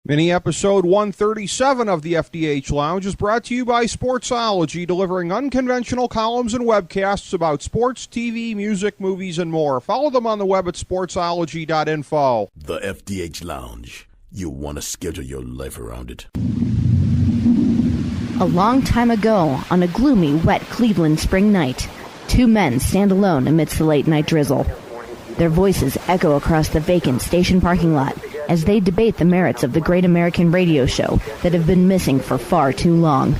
Mini episode 137 of the FDH Lounge is brought to you by Sportsology, delivering unconventional columns and webcasts about sports, TV, music, movies, and more. Follow them on the web at sportsology.info. The FDH Lounge. You'll want to schedule your life around it. A long time ago, on a gloomy, wet Cleveland spring night, two men stand alone amidst the late-night drizzle. Their voices echo across the vacant station parking lot as they debate the merits of the great American radio show that have been missing for far too long.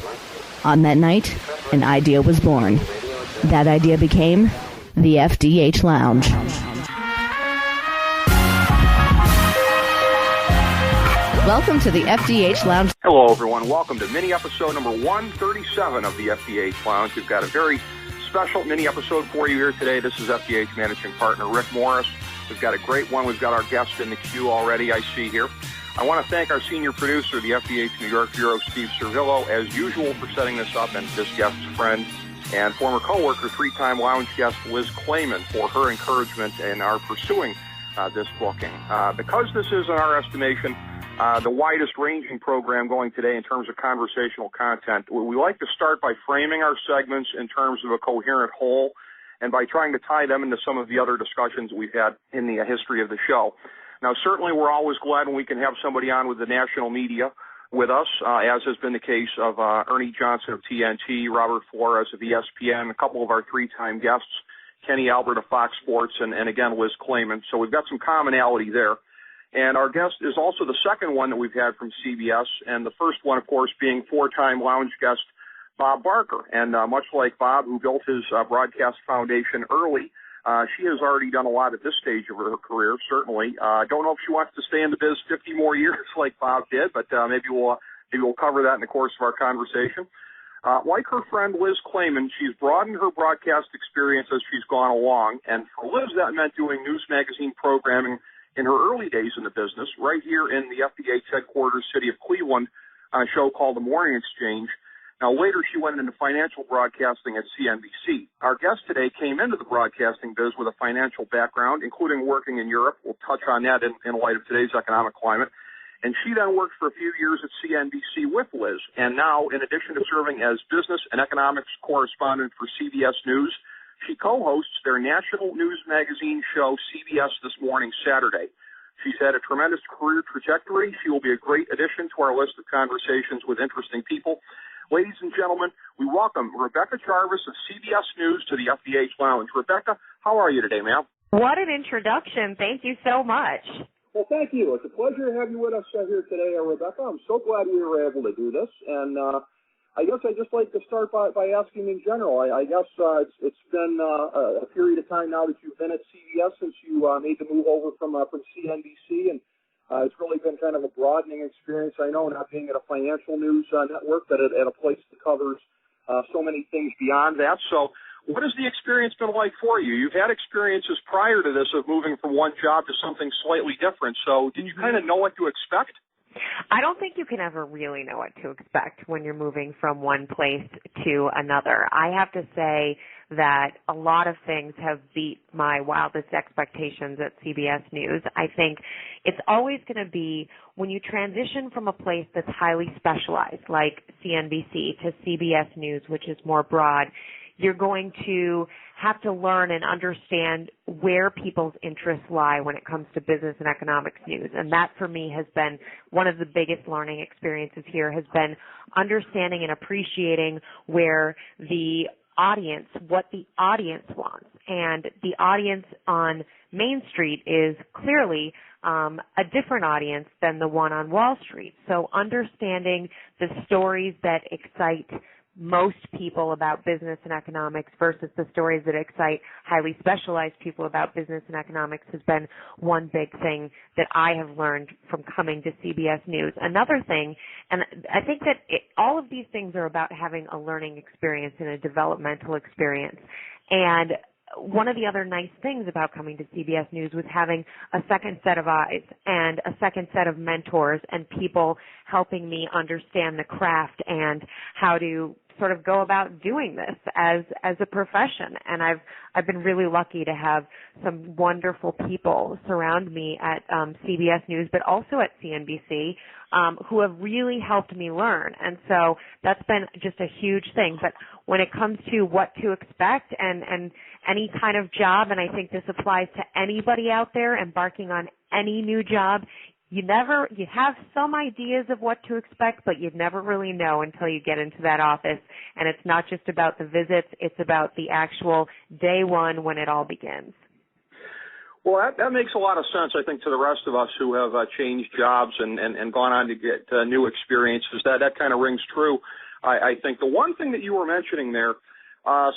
On that night, an idea was born. That idea became the FDH Lounge. Welcome to the FDH Lounge. Hello, everyone. Welcome to mini episode number 137 of the FDH Lounge. We've got a very special mini episode for you here today. This is FDH Managing Partner Rick Morris. We've got a great one. We've got our guest in the queue already, I see here. I want to thank our senior producer, the FDH New York Bureau, Steve Servillo, as usual, for setting this up, and this guest's friend and former coworker, three-time lounge guest Liz Clayman, for her encouragement in our pursuing this booking. Because this is, in our estimation, the widest ranging program going today in terms of conversational content, we like to start by framing our segments in terms of a coherent whole, and by trying to tie them into some of the other discussions we've had in the history of the show. Now, certainly we're always glad when we can have somebody on with the national media with us, as has been the case of Ernie Johnson of TNT, Robert Flores of ESPN, a couple of our three-time guests, Kenny Albert of Fox Sports, and again, Liz Clayman. So we've got some commonality there. And our guest is also the second one that we've had from CBS, and the first one, of course, being four-time lounge guest Bob Barker. And much like Bob, who built his broadcast foundation early, she has already done a lot at this stage of her career, certainly. Don't know if she wants to stay in the biz 50 more years like Bob did, but maybe we'll cover that in the course of our conversation. Like her friend Liz Clayman, she's broadened her broadcast experience as she's gone along, and for Liz, that meant doing news magazine programming in her early days in the business, right here in the FDH headquarters city of Cleveland, on a show called The Morning Exchange. Now, later she went into financial broadcasting at CNBC. Our guest today came into the broadcasting biz with a financial background, including working in Europe. We'll touch on that in light of today's economic climate. And she then worked for a few years at CNBC with Liz. And now, in addition to serving as business and economics correspondent for CBS News, she co-hosts their national news magazine show, CBS This Morning Saturday. She's had a tremendous career trajectory. She will be a great addition to our list of conversations with interesting people. Ladies and gentlemen, we welcome Rebecca Jarvis of CBS News to the FDH Lounge. Rebecca, how are you today, ma'am? What an introduction. Thank you so much. Well, thank you. It's a pleasure to have you with us here today, Rebecca. I'm so glad we were able to do this. And I guess I'd just like to start by asking in general. I guess it's been a period of time now that you've been at CBS since you made the move over from CNBC, and it's really been kind of a broadening experience, I know, not being at a financial news network, but at a place that covers so many things beyond that. So what has the experience been like for you? You've had experiences prior to this of moving from one job to something slightly different. So did you kind of know what to expect? I don't think you can ever really know what to expect when you're moving from one place to another. I have to say that a lot of things have beat my wildest expectations at CBS News. I think it's always going to be when you transition from a place that's highly specialized, like CNBC, to CBS News, which is more broad, you're going to have to learn and understand where people's interests lie when it comes to business and economics news. And that, for me, has been one of the biggest learning experiences here, has been understanding and appreciating where the audience, what the audience wants. And the audience on Main Street is clearly a different audience than the one on Wall Street. So understanding the stories that excite most people about business and economics versus the stories that excite highly specialized people about business and economics has been one big thing that I have learned from coming to CBS News. Another thing, and I think that all of these things are about having a learning experience and a developmental experience. And one of the other nice things about coming to CBS News was having a second set of eyes and a second set of mentors and people helping me understand the craft and how to sort of go about doing this as a profession. And I've been really lucky to have some wonderful people surround me at CBS News, but also at CNBC, who have really helped me learn. And so that's been just a huge thing. But when it comes to what to expect and any kind of job, and I think this applies to anybody out there embarking on any new job, you have some ideas of what to expect, but you'd never really know until you get into that office. And it's not just about the visits, it's about the actual day one when it all begins. Well, that makes a lot of sense, I think, to the rest of us who have changed jobs and gone on to get new experiences. That kind of rings true. I think the one thing that you were mentioning there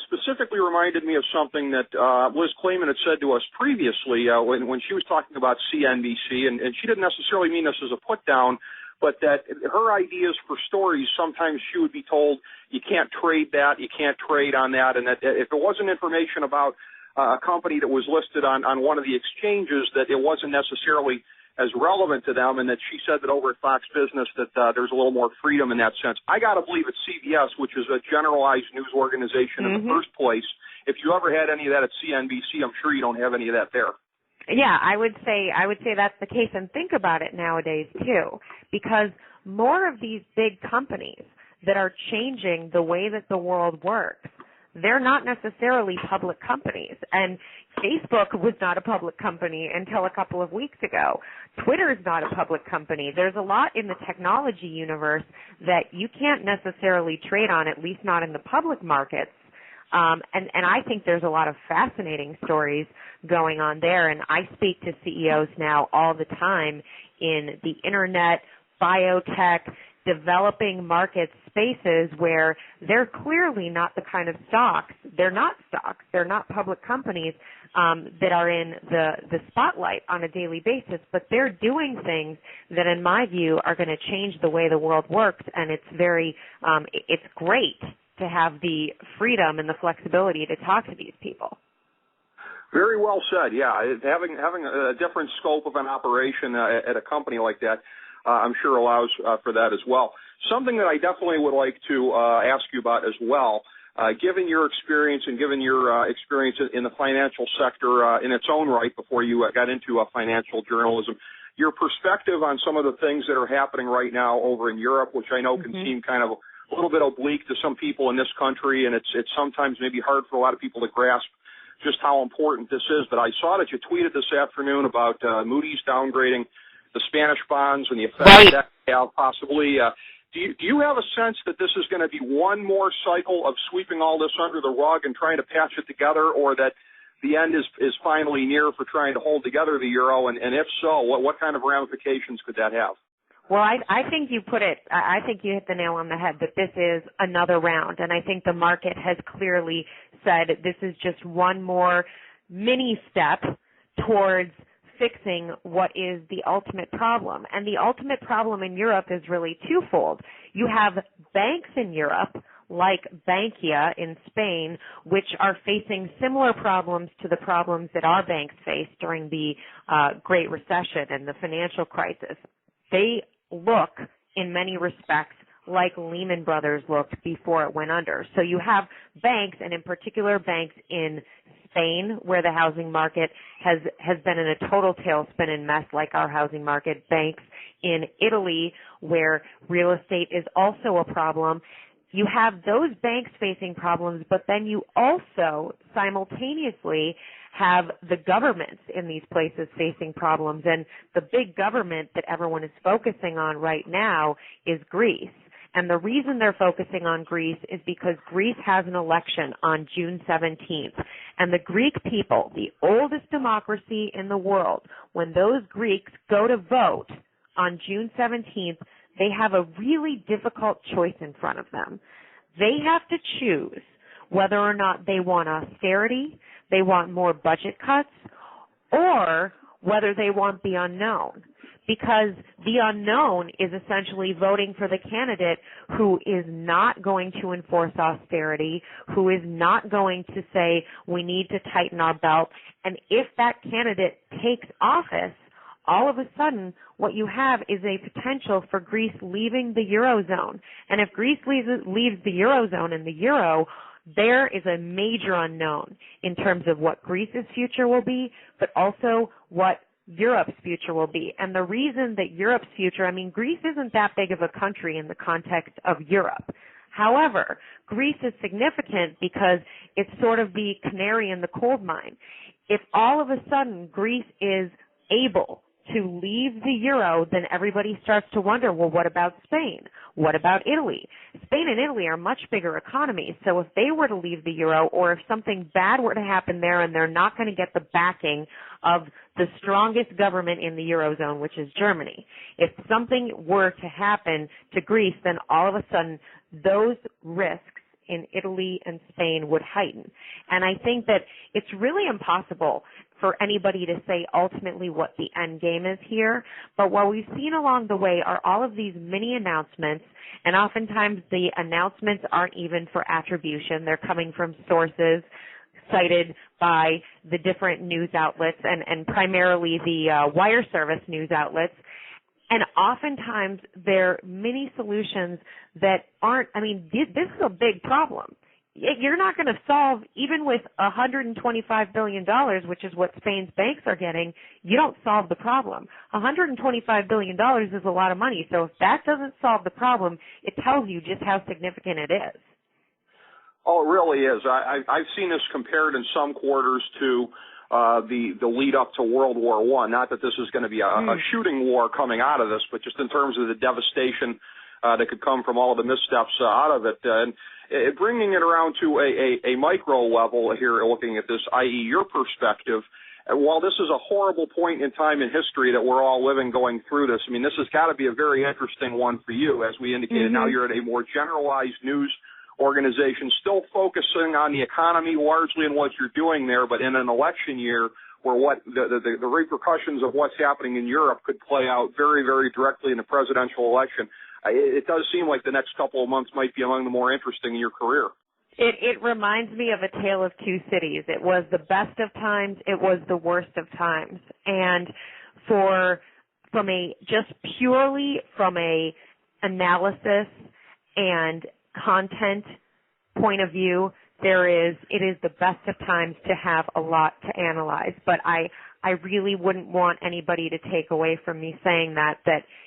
specifically reminded me of something that Liz Clayman had said to us previously when she was talking about CNBC, and she didn't necessarily mean this as a put-down, but that her ideas for stories, sometimes she would be told, you can't trade that, you can't trade on that, and that if it wasn't information about a company that was listed on one of the exchanges, that it wasn't necessarily as relevant to them, and that she said that over at Fox Business that there's a little more freedom in that sense. I got to believe at CBS, which is a generalized news organization in the first place, if you ever had any of that at CNBC, I'm sure you don't have any of that there. Yeah, I would say that's the case, and think about it nowadays too, because more of these big companies that are changing the way that the world works, they're not necessarily public companies. And Facebook was not a public company until a couple of weeks ago. Twitter is not a public company. There's a lot in the technology universe that you can't necessarily trade on, at least not in the public markets. And I think there's a lot of fascinating stories going on there. And I speak to CEOs now all the time in the internet, biotech, developing market spaces where they're clearly not the kind of stocks, they're not public companies that are in the spotlight on a daily basis, but they're doing things that in my view are going to change the way the world works, and it's great to have the freedom and the flexibility to talk to these people. Very well said, yeah. Having a different scope of an operation at a company like that, I'm sure allows for that as well. Something that I definitely would like to ask you about as well, given your experience and given your experience in the financial sector in its own right before you got into financial journalism, your perspective on some of the things that are happening right now over in Europe, which I know can seem kind of a little bit oblique to some people in this country, and it's sometimes maybe hard for a lot of people to grasp just how important this is. But I saw that you tweeted this afternoon about Moody's downgrading the Spanish bonds and the effect that have possibly. Do you have a sense that this is going to be one more cycle of sweeping all this under the rug and trying to patch it together, or that the end is finally near for trying to hold together the euro? And if so, what kind of ramifications could that have? Well, I think you I think you hit the nail on the head that this is another round, and I think the market has clearly said this is just one more mini step towards fixing what is the ultimate problem. And the ultimate problem in Europe is really twofold. You have banks in Europe, like Bankia in Spain, which are facing similar problems to the problems that our banks faced during the Great Recession and the financial crisis. They look, in many respects, like Lehman Brothers looked before it went under. So you have banks, and in particular banks in Spain, where the housing market has been in a total tailspin and mess like our housing market, banks in Italy, where real estate is also a problem. You have those banks facing problems, but then you also simultaneously have the governments in these places facing problems. And the big government that everyone is focusing on right now is Greece. And the reason they're focusing on Greece is because Greece has an election on June 17th. And the Greek people, the oldest democracy in the world, when those Greeks go to vote on June 17th, they have a really difficult choice in front of them. They have to choose whether or not they want austerity, they want more budget cuts, or whether they want the unknown. Because the unknown is essentially voting for the candidate who is not going to enforce austerity, who is not going to say we need to tighten our belt. And if that candidate takes office, all of a sudden what you have is a potential for Greece leaving the Eurozone. And if Greece leaves the Eurozone and the Euro, there is a major unknown in terms of what Greece's future will be, but also what Europe's future will be. And the reason that Europe's future, Greece isn't that big of a country in the context of Europe. However, Greece is significant because it's sort of the canary in the coal mine. If all of a sudden Greece is able to leave the euro, then everybody starts to wonder, well, what about Spain? What about Italy? Spain and Italy are much bigger economies, so if they were to leave the euro, or if something bad were to happen there and they're not going to get the backing of the strongest government in the Eurozone, which is Germany, if something were to happen to Greece, then all of a sudden those risks in Italy and Spain would heighten. And I think that it's really impossible for anybody to say ultimately what the end game is here. But what we've seen along the way are all of these mini announcements, and oftentimes the announcements aren't even for attribution. They're coming from sources cited by the different news outlets and primarily the wire service news outlets. And oftentimes they're mini solutions that aren't, this is a big problem. You're not going to solve, even with $125 billion, which is what Spain's banks are getting, you don't solve the problem. $125 billion is a lot of money. So if that doesn't solve the problem, it tells you just how significant it is. Oh, it really is. I've seen this compared in some quarters to the lead up to World War I. Not that this is going to be a shooting war coming out of this, but just in terms of the devastation that could come from all of the missteps out of it. And bringing it around to a micro level here, looking at this, i.e. your perspective, while this is a horrible point in time in history that we're all living going through this, this has got to be a very interesting one for you. As we indicated, now you're at a more generalized news organization, still focusing on the economy largely in what you're doing there, but in an election year where what the repercussions of what's happening in Europe could play out very, very directly in the presidential election. It does seem like the next couple of months might be among the more interesting in your career. It reminds me of a tale of two cities. It was the best of times. It was the worst of times. And from a analysis and content point of view, it is the best of times to have a lot to analyze. But I really wouldn't want anybody to take away from me saying that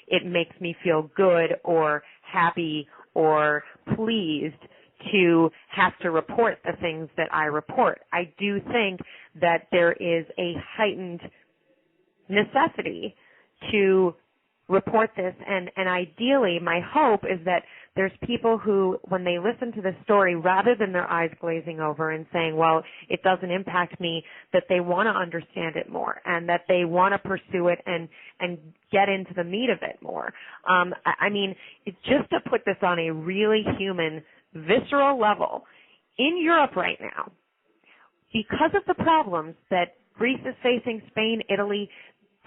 it makes me feel good or happy or pleased to have to report the things that I report. I do think that there is a heightened necessity to report this, and ideally my hope is that there's people who, when they listen to the story, rather than their eyes glazing over and saying, well, it doesn't impact me, that they want to understand it more and that they want to pursue it and get into the meat of it more. It's just to put this on a really human, visceral level. In Europe right now, because of the problems that Greece is facing, Spain, Italy,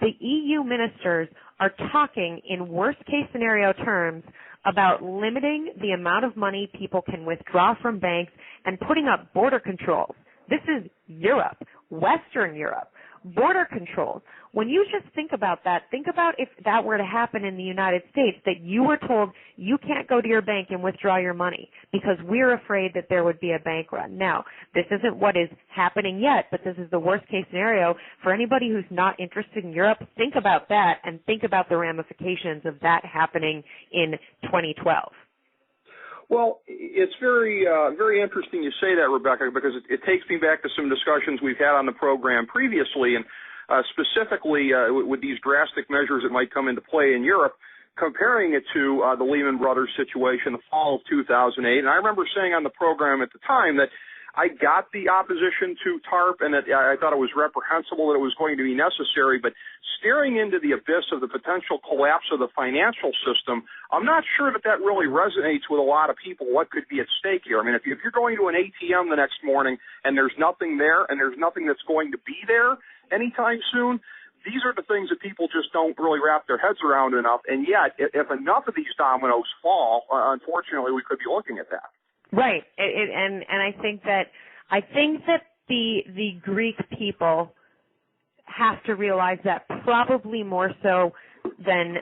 the EU ministers are talking in worst-case scenario terms about limiting the amount of money people can withdraw from banks and putting up border controls. This is Europe, Western Europe, border controls. When you just think about that, think about if that were to happen in the United States, that you were told you can't go to your bank and withdraw your money because we're afraid that there would be a bank run. Now, this isn't what is happening yet, but this is the worst case scenario. For anybody who's not interested in Europe, think about that and think about the ramifications of that happening in 2012. Well, it's very interesting you say that, Rebecca, because it takes me back to some discussions we've had on the program previously, and specifically with these drastic measures that might come into play in Europe, comparing it to the Lehman Brothers situation, the fall of 2008. And I remember saying on the program at the time that I got the opposition to TARP and that I thought it was reprehensible that it was going to be necessary, but staring into the abyss of the potential collapse of the financial system, I'm not sure that really resonates with a lot of people what could be at stake here. If you're going to an ATM the next morning and there's nothing there and there's nothing that's going to be there anytime soon, these are the things that people just don't really wrap their heads around enough, and yet if enough of these dominoes fall, unfortunately we could be looking at that. Right, and I think that the Greek people have to realize that probably more so than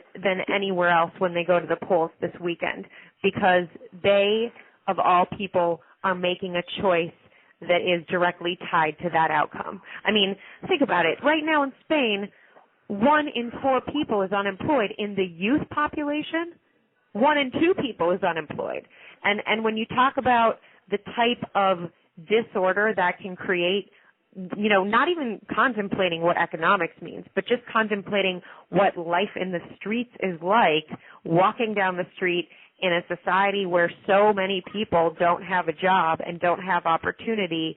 anywhere else when they go to the polls this weekend, because they, of all people, are making a choice that is directly tied to that outcome. I mean, think about it. Right now in Spain, 1 in 4 people is unemployed. In the youth population, 1 in 2 people is unemployed. And when you talk about the type of disorder that can create, not even contemplating what economics means, but just contemplating what life in the streets is like, walking down the street in a society where so many people don't have a job and don't have opportunity,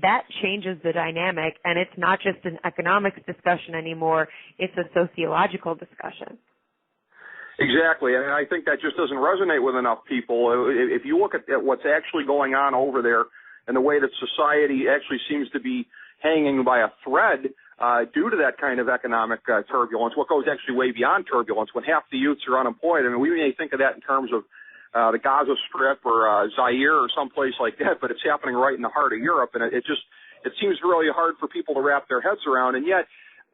that changes the dynamic, and it's not just an economics discussion anymore, it's a sociological discussion. Exactly, and I think that just doesn't resonate with enough people. If you look at what's actually going on over there and the way that society actually seems to be hanging by a thread due to that kind of economic turbulence, what goes actually way beyond turbulence, when half the youths are unemployed. I mean, we may think of that in terms of the Gaza Strip or Zaire or someplace like that, but it's happening right in the heart of Europe, and it seems really hard for people to wrap their heads around. And yet,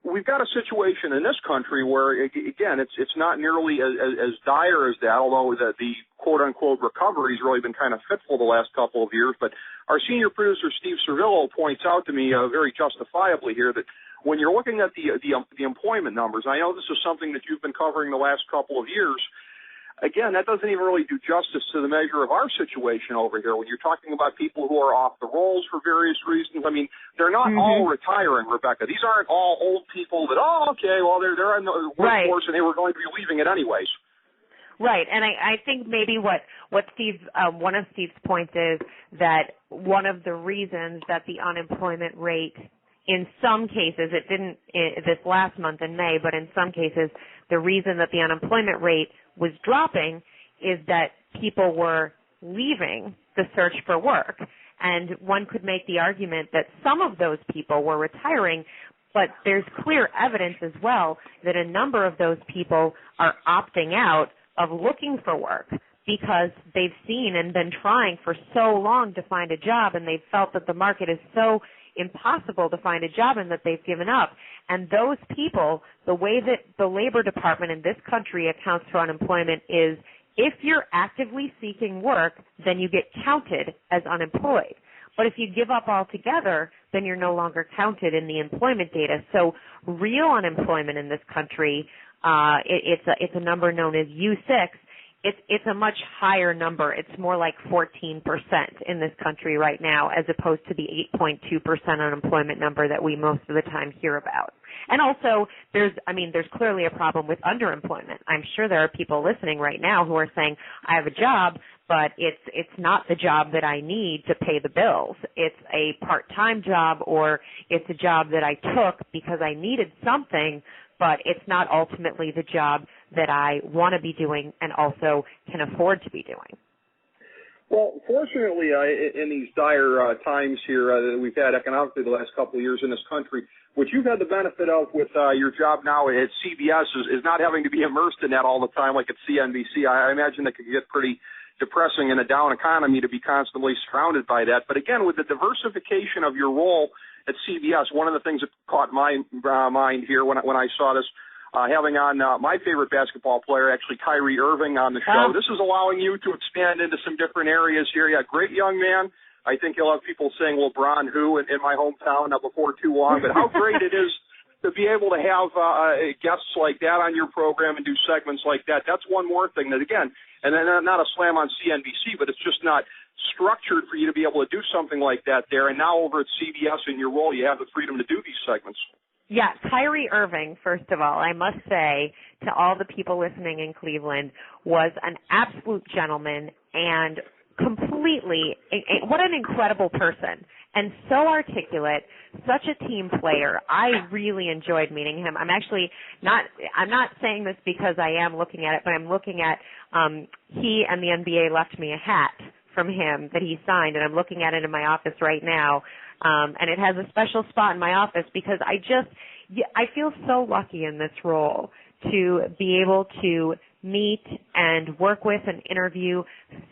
we've got a situation in this country where, again, it's not nearly as dire as that, although the quote-unquote recovery has really been kind of fitful the last couple of years. But our senior producer, Steve Servillo, points out to me very justifiably here that when you're looking at the employment numbers, I know this is something that you've been covering the last couple of years, again, that doesn't even really do justice to the measure of our situation over here. When you're talking about people who are off the rolls for various reasons, I mean, they're not all retiring, Rebecca. These aren't all old people that, they're in the workforce and they were going to be leaving it anyways. Right, and I think maybe what Steve, one of Steve's points is that one of the reasons that the unemployment rate, in some cases, it didn't this last month in May, but in some cases, the reason that the unemployment rate was dropping is that people were leaving the search for work. And one could make the argument that some of those people were retiring, but there's clear evidence as well that a number of those people are opting out of looking for work because they've seen and been trying for so long to find a job, and they've felt that the market is so impossible to find a job and that they've given up. And those people, the way that the Labor Department in this country accounts for unemployment is if you're actively seeking work, then you get counted as unemployed. But if you give up altogether, then you're no longer counted in the employment data. So real unemployment in this country, it's a number known as U6. It's a much higher number. It's more like 14% in this country right now, as opposed to the 8.2% unemployment number that we most of the time hear about. And also, there's clearly a problem with underemployment. I'm sure there are people listening right now who are saying, I have a job, but it's not the job that I need to pay the bills. It's a part-time job, or it's a job that I took because I needed something, but it's not ultimately the job that I want to be doing and also can afford to be doing. Well, fortunately, in these dire times here that we've had economically the last couple of years in this country, what you've had the benefit of with your job now at CBS is not having to be immersed in that all the time like at CNBC. I imagine that could get pretty depressing in a down economy to be constantly surrounded by that. But again, with the diversification of your role at CBS, one of the things that caught my mind here when I saw this, having on my favorite basketball player, actually Kyrie Irving, on the show. This is allowing you to expand into some different areas here. Yeah, great young man. I think you'll have people saying LeBron who in my hometown before too long. But how great it is to be able to have guests like that on your program and do segments like that. That's one more thing that, again, and then not a slam on CNBC, but it's just not structured for you to be able to do something like that there. And now over at CBS in your role, you have the freedom to do these segments. Yeah, Kyrie Irving, first of all, I must say to all the people listening in Cleveland, was an absolute gentleman and completely, what an incredible person, and so articulate, such a team player. I really enjoyed meeting him. I'm not saying this because I am looking at it, but I'm looking at, he and the NBA left me a hat from him that he signed, and I'm looking at it in my office right now. And it has a special spot in my office because I feel so lucky in this role to be able to meet and work with and interview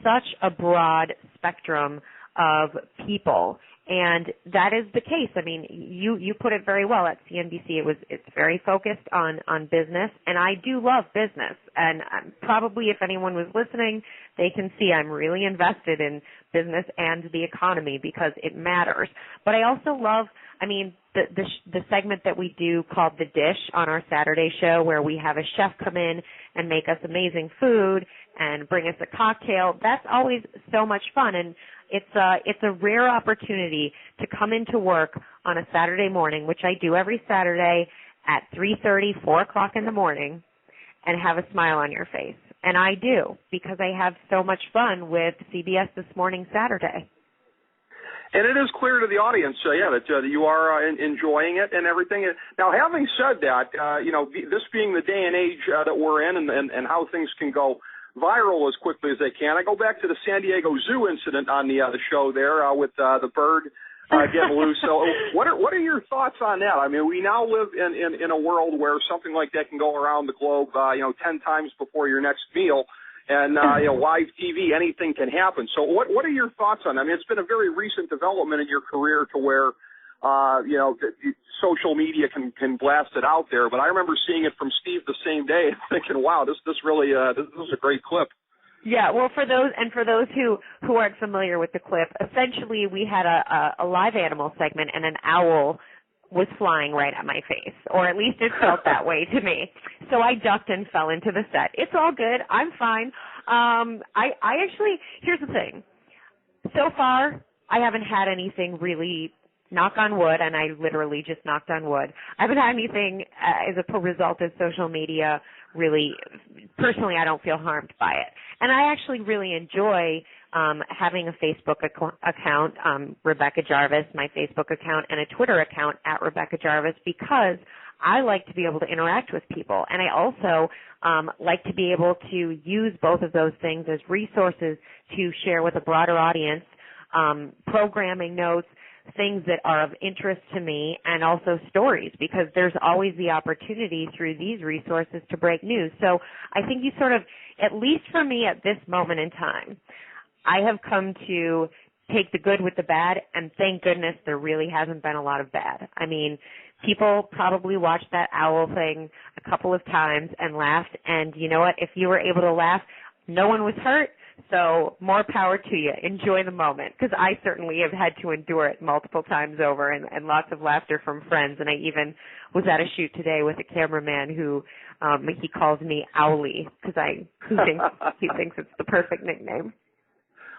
such a broad spectrum of people. And that is the case. I mean, you put it very well at CNBC. It's very focused on business, and I do love business. And probably if anyone was listening, they can see I'm really invested in business and the economy because it matters. But I also love, I mean, the segment that we do called The Dish on our Saturday show, where we have a chef come in and make us amazing food and bring us a cocktail. That's always so much fun, and it's a rare opportunity to come into work on a Saturday morning, which I do every Saturday at 3:30, 4 o'clock in the morning, and have a smile on your face. And I do, because I have so much fun with CBS This Morning Saturday. And it is clear to the audience, that you are enjoying it and everything. Now, having said that, this being the day and age that we're in and how things can go viral as quickly as they can, I go back to the San Diego Zoo incident on the show there with the bird getting loose. So what are your thoughts on that? I mean, we now live in a world where something like that can go around the globe, 10 times before your next meal. And, live TV, anything can happen. So what are your thoughts on that? I mean, it's been a very recent development in your career to where, social media can blast it out there. But I remember seeing it from Steve the same day and thinking, wow, this really, this is a great clip. Yeah, well, for those who aren't familiar with the clip, essentially we had a live animal segment and an owl was flying right at my face, or at least it felt that way to me. So I ducked and fell into the set. It's all good. I'm fine. I actually, here's the thing. So far, I haven't had anything really, knock on wood, and I literally just knocked on wood. I haven't had anything as a result of social media really, personally, I don't feel harmed by it. And I actually really enjoy having a Facebook account, Rebecca Jarvis, my Facebook account, and a Twitter account at Rebecca Jarvis, because I like to be able to interact with people. And I also like to be able to use both of those things as resources to share with a broader audience, programming notes, things that are of interest to me, and also stories, because there's always the opportunity through these resources to break news. So I think you sort of, at least for me at this moment in time, I have come to take the good with the bad, and thank goodness there really hasn't been a lot of bad. I mean, people probably watched that owl thing a couple of times and laughed, and you know what? If you were able to laugh, no one was hurt, so more power to you. Enjoy the moment, because I certainly have had to endure it multiple times over, and lots of laughter from friends, and I even was at a shoot today with a cameraman who he calls me Owly, because he thinks it's the perfect nickname.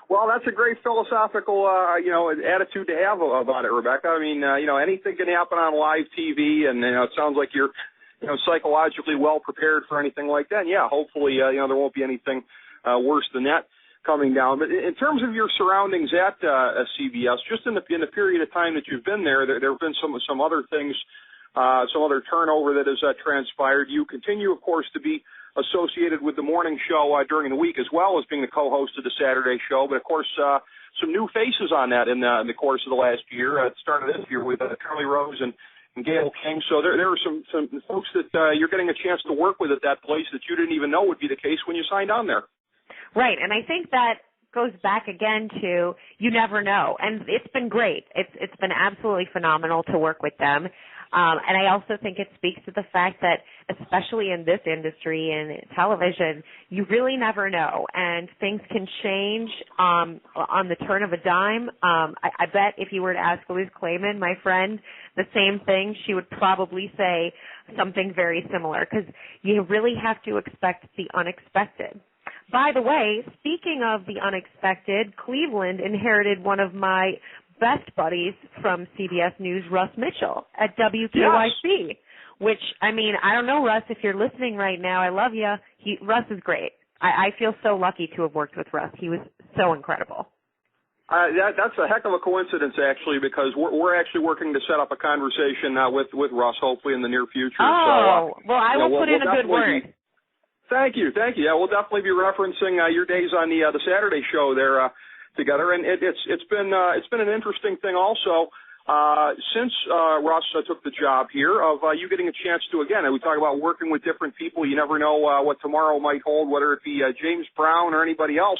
Well, that's a great philosophical, attitude to have about it, Rebecca. I mean, anything can happen on live TV, and it sounds like you're, psychologically well prepared for anything like that. And yeah, hopefully, there won't be anything worse than that coming down. But in terms of your surroundings at CBS, just in the period of time that you've been there have been some other things, some other turnover that has transpired. You continue, of course, to be associated with the morning show during the week, as well as being the co-host of the Saturday show. But, of course, some new faces on that in the course of the last year. It started this year with Charlie Rose and Gail King. So there are some folks that you're getting a chance to work with at that place that you didn't even know would be the case when you signed on there. Right, and I think that goes back again to you never know. And it's been great. It's been absolutely phenomenal to work with them. And I also think it speaks to the fact that, especially in this industry and television, you really never know, and things can change on the turn of a dime. I bet if you were to ask Liz Clayman, my friend, the same thing, she would probably say something very similar, because you really have to expect the unexpected. By the way, speaking of the unexpected, Cleveland inherited one of my best buddies from CBS News, Russ Mitchell, at WKYC, yes. Which, I mean, I don't know, Russ, if you're listening right now, I love you. Russ is great. I feel so lucky to have worked with Russ. He was so incredible. That's a heck of a coincidence, actually, because we're actually working to set up a conversation with Russ, hopefully in the near future. Oh, so, well, I will put in a good word. Thank you. Yeah, we'll definitely be referencing your days on the Saturday show there together, and it's been an interesting thing also since Russ took the job here of you getting a chance to, again, we talk about working with different people. You never know what tomorrow might hold, whether it be James Brown or anybody else.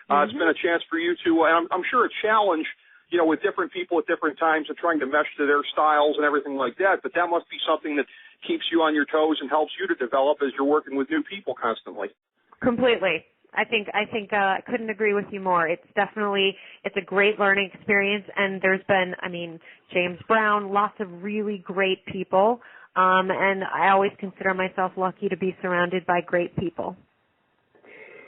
It's been a chance for you to, and I'm sure a challenge with different people at different times and trying to mesh to their styles and everything like that. But that must be something that keeps you on your toes and helps you to develop as you're working with new people constantly. Completely. I think I couldn't agree with you more. It's a great learning experience, and there's been, James Brown, lots of really great people, and I always consider myself lucky to be surrounded by great people.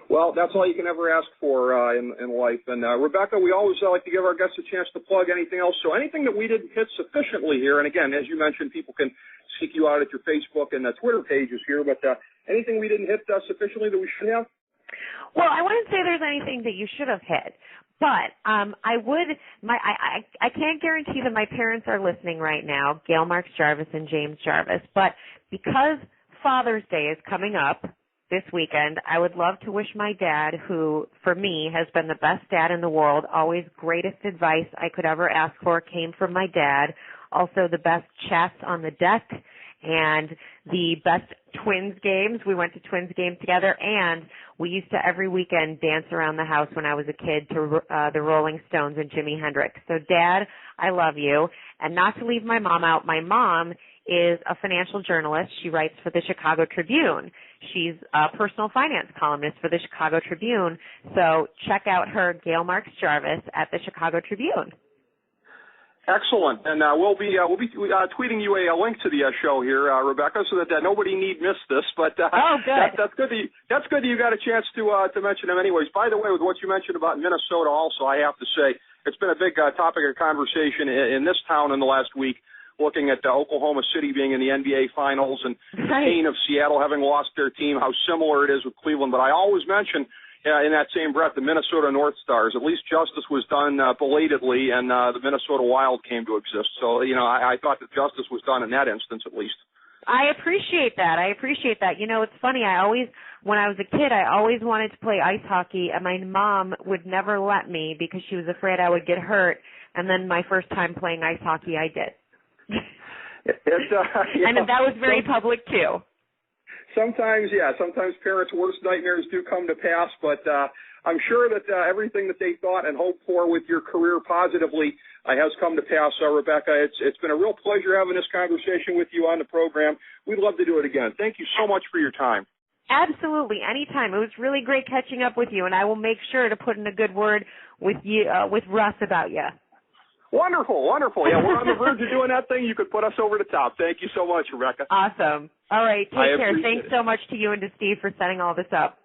Well, that's all you can ever ask for in life. And Rebecca, we always like to give our guests a chance to plug anything else. So anything that we didn't hit sufficiently here, and again, as you mentioned, people can seek you out at your Facebook and Twitter pages here, but anything we didn't hit sufficiently that we should have? Well, I wouldn't say there's anything that you should have hit, but I can't guarantee that my parents are listening right now, Gail Marks Jarvis and James Jarvis, but because Father's Day is coming up this weekend, I would love to wish my dad, who for me has been the best dad in the world, always greatest advice I could ever ask for came from my dad, also the best chess on the deck, and the best Twins games. We went to Twins games together, and we used to every weekend dance around the house when I was a kid to the Rolling Stones and Jimi Hendrix. So, Dad, I love you. And not to leave my mom out, my mom is a financial journalist. She writes for the Chicago Tribune. She's a personal finance columnist for the Chicago Tribune. So check out her, Gail Marks Jarvis, at the Chicago Tribune. Excellent, and we'll be tweeting you a link to the show here, Rebecca, so that nobody need miss this. But oh, good. That's good. That's good that you got a chance to mention them, anyways. By the way, with what you mentioned about Minnesota, also, I have to say it's been a big topic of conversation in this town in the last week. Looking at Oklahoma City being in the NBA Finals and the pain of Seattle having lost their team, how similar it is with Cleveland. But I always mention. In that same breath, the Minnesota North Stars. At least justice was done belatedly, and the Minnesota Wild came to exist. So, I thought that justice was done in that instance, at least. I appreciate that. It's funny. When I was a kid, I always wanted to play ice hockey, and my mom would never let me because she was afraid I would get hurt. And then my first time playing ice hockey, I did. And that was very public, too. Sometimes parents' worst nightmares do come to pass, but I'm sure that everything that they thought and hoped for with your career positively has come to pass, Rebecca. It's been a real pleasure having this conversation with you on the program. We'd love to do it again. Thank you so much for your time. Absolutely, anytime. It was really great catching up with you, and I will make sure to put in a good word with you, with Russ about you. Wonderful. Yeah, we're on the verge of doing that thing. You could put us over the top. Thank you so much, Rebecca. Awesome. All right, take care. Thanks so much to you and to Steve for setting all this up.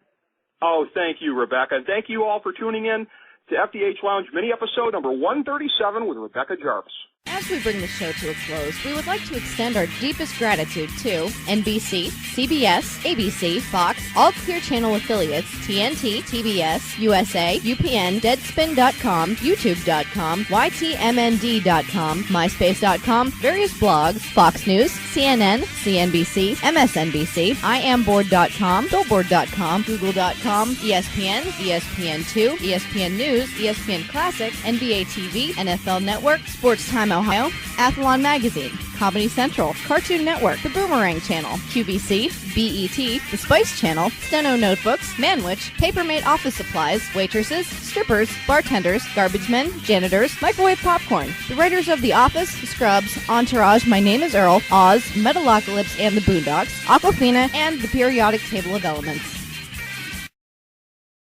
Oh, thank you, Rebecca. And thank you all for tuning in to FDH Lounge mini episode number 137 with Rebecca Jarvis. As we bring the show to a close, we would like to extend our deepest gratitude to NBC, CBS, ABC, Fox, all Clear Channel affiliates, TNT, TBS, USA, UPN, Deadspin.com, YouTube.com, YTMND.com, MySpace.com, various blogs, Fox News, CNN, CNBC, MSNBC, IamBoard.com, Billboard.com, Google.com, ESPN, ESPN2, ESPN News, ESPN Classic, NBA TV, NFL Network, Sports Time Ohio, Athlon Magazine, Comedy Central, Cartoon Network, The Boomerang Channel, QVC, BET, The Spice Channel, Steno Notebooks, Manwich, Papermate Office Supplies, waitresses, strippers, bartenders, garbage men, janitors, microwave popcorn, the writers of The Office, Scrubs, Entourage, My Name is Earl, Oz, Metalocalypse and the Boondocks, Aquafina, and the Periodic Table of Elements.